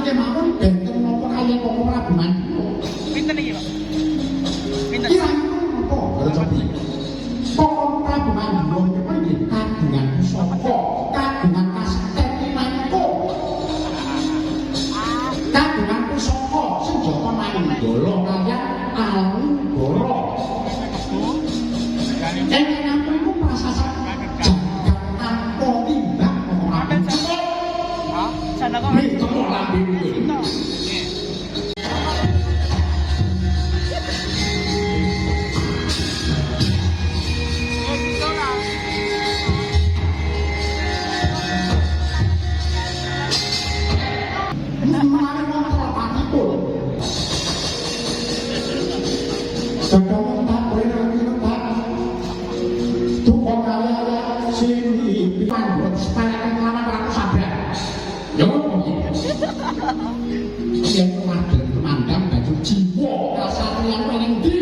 kemawon benten napa kaliyan kok Prabu Mandura. Pinten iki, Pak? Pinten? Kira-kira apa? Recobi. Pokok Prabu Mandura menika nggih kagungan pusaka, kagungan kasetet maneka. Kagungan pusaka senjata manunggal kaliyan Alunggara. Ingkang mriku prasasat jagat tanpa timbang ora cukup. Hah? Sana kok. Nek kok lambe niku. Mari montor patipun. Sedaya tak boleh tak. Tukang kalian sini pipan supaya kelawan aku sabar. Ya ngono iki. Yen wadon mandang baju jiwa kasatriyan paling ndi.